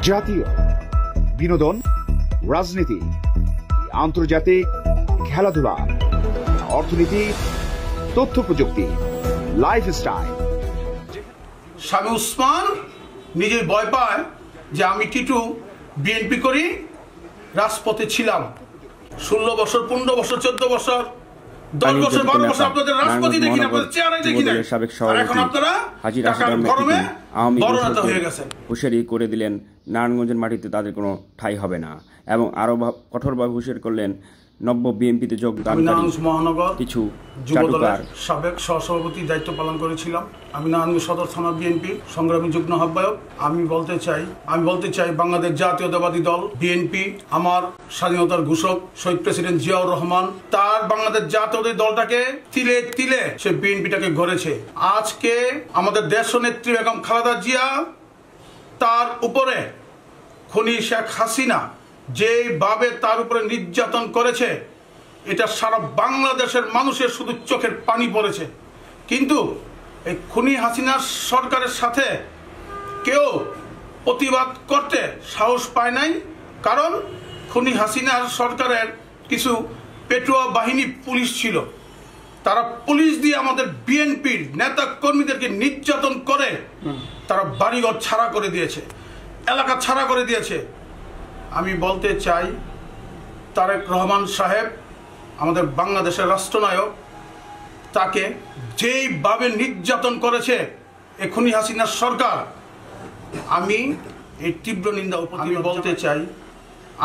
জাতীয় বিনোদন, রাজনীতি, আন্তর্জাতিক খেলাধুলা, অর্থনীতি, তথ্য প্রযুক্তি, লাইফস্টাইল। স্বামী উসমান নিজে ভয় পায় যে আমি টিটু বিএনপি করি, রাজপথে ছিলাম 16 বছর, 15 বছর, 14 বছর, 10 বছর, 12 বছর আপনাদের রাজপথে দেখি না, আপনাদের চেহারাই দেখি না। আর এখন আপনারা টাকার গরমে বড় নেতা হয়ে গেছেন। হুঁশিয়ারি করে দিলেন নারায়ণগঞ্জের মাটিতে তাদের কোনো ঠাঁই হবে না, এবং আরো কঠোরভাবে হুঁশিয়ারি করলেন নব্য বিএনপিতে যোগদানকারী মহানগর কিছু যুবদলের সাবেক সহসভাপতি দায়িত্ব পালন করেছিলাম। আমি নারায়ণগঞ্জ সদর থানা বিএনপির সংগ্রামী যুগ্ম আহ্বায়ক। আমি বলতে চাই বাংলাদেশ জাতীয়তাবাদী দল বিএনপি, আমার স্বাধীনতার ঘোষক শহীদ প্রেসিডেন্ট জিয়াউর রহমান, তার বাংলাদেশ জাতীয়তাবাদী দলটাকে তিলে তিলে সে বিএনপিটাকে গড়েছে। আজকে আমাদের দেশ নেত্রী বেগম খালেদা জিয়া, তার উপরে খুনি শেখ হাসিনা যেভাবে তার উপরে নির্যাতন করেছে, এটা সারা বাংলাদেশের মানুষের শুধু চোখের পানি পড়েছে। কিন্তু এই খুনি হাসিনা সরকারের সাথে কেউ প্রতিবাদ করতে সাহস পায় নাই, কারণ খুনি হাসিনার সরকারের কিছু পেটুয়া বাহিনী পুলিশ ছিল, তারা পুলিশ দিয়ে আমাদের বিএনপির নেতা কর্মীদেরকে নির্যাতন করে তারা বাড়িঘর ছাড়া করে দিয়েছে, এলাকা ছাড়া করে দিয়েছে। আমি বলতে চাই তারেক রহমান সাহেব, আমাদের বাংলাদেশের রাষ্ট্রনায়ক, তাকে যেইভাবে নির্যাতন করেছে খুনি হাসিনার সরকার, আমি এই তীব্র নিন্দা আমি বলতে চাই।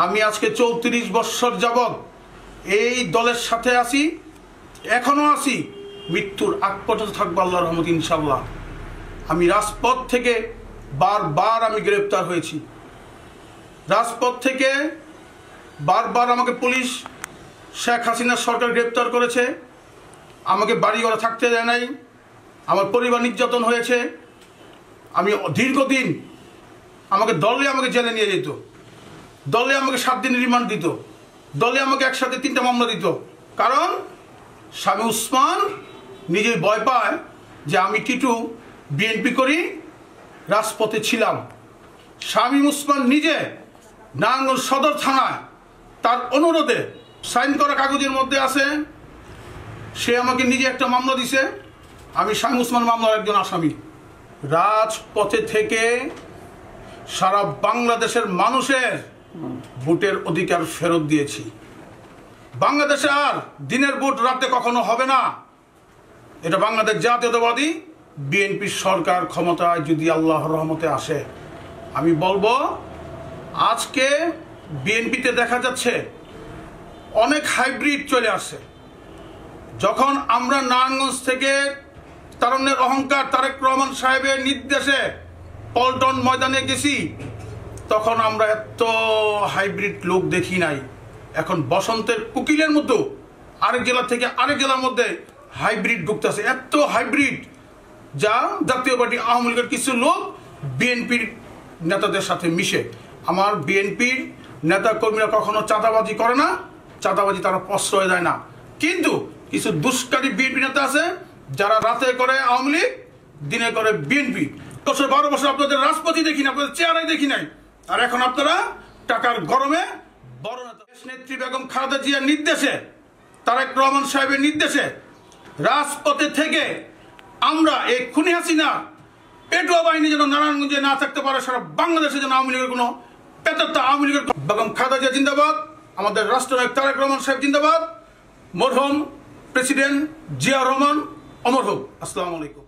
আমি আজকে 34 বছর যাবৎ এই দলের সাথে আছি, এখনো আছি, মৃত্যুর আগ পর্যন্ত থাকবো আল্লাহর রহমত ইনশাআল্লাহ। আমি রাজপথ থেকে বারবার আমি গ্রেপ্তার হয়েছি, রাজপথ থেকে বারবার আমাকে পুলিশ শেখ হাসিনার সরকার গ্রেপ্তার করেছে, আমাকে বাড়ি ঘরে থাকতে দেয় নাই, আমার পরিবার নির্যাতন হয়েছে। আমি দীর্ঘদিন আমাকে জেলে নিয়ে যেত, দলে আমাকে 7 দিন রিমান্ড দিত, দলে আমাকে একসাথে 3টা মামলা দিত, কারণ স্বামী উসমান নিজে ভয় পায় যে আমি টিটু বিএনপি করি, রাজপথে ছিলাম। স্বামী উসমান নিজে নারায়ণগঞ্জ সদর থানায় তার অনুরোধে সাইন করা কাগজের মধ্যে আছে, সে আমাকে নিজে একটা মামলা দিছে, আমি স্বামী উসমান মামলার একজন আসামি। রাজপথে থেকে সারা বাংলাদেশের মানুষের ভোটের অধিকার ফেরত দিয়েছি। বাংলাদেশে আর দিনের ভোট রাতে কখনো হবে না। এটা বাংলাদেশ জাতীয়তাবাদী বিএনপি সরকার ক্ষমতায় যদি আল্লাহর রহমতে আসে, আমি বলবো আজকে বিএনপিতে দেখা যাচ্ছে অনেক হাইব্রিড চলে আসছে। যখন আমরা নারায়ণগঞ্জ থেকে তারুণ্যের অহংকার তারেক রহমান সাহেবের নির্দেশে পল্টন ময়দানে গেছি, তখন আমরা এত হাইব্রিড লোক দেখি নাই। এখন বসন্তের কোকিলের মধ্যে আরেক জেলা থেকে আরেক জেলার মধ্যে হাইব্রিড ঢুকতেছে, এত হাইব্রিড, যা জাতীয় পার্টি আওয়ামী লীগের কিছু লোক বিএনপির নেতাদের সাথে মিশে। আমার বিএনপির নেতা কর্মীরা কখনো চাঁদাবাজি করে না, চাঁদাবাজি তারা প্রশ্রয় দেয় না, কিন্তু কিছু দুষ্কারী বিএনপি নেতা আছে যারা রাতে করে আওয়ামী লীগ, দিনে করে বিএনপি। 12 বছর আপনাদের রাজপথে দেখি না, আপনাদের চেহারাই দেখি নাই। আর এখন আপনারা টাকার গরমে বড় নেতা। নেত্রী বেগম খালেদা জিয়ার নির্দেশে, তারেক রহমান সাহেবের নির্দেশে রাজপথে থেকে আমরা এই খুনি হাসিনা পেটুয়া বাহিনী যেন নারায়ণগঞ্জে না থাকতে পারে, সারা বাংলাদেশে যেন আওয়ামী লীগের কোনো পেতাত্তা, আওয়ামী লীগের বেগম খালেদা জিয়া জিন্দাবাদ, আমাদের রাষ্ট্রনায়ক তারেক রহমান সাহেব জিন্দাবাদ, মরহুম প্রেসিডেন্ট জিয়া রহমান অমর হোক। আসসালামু আলাইকুম।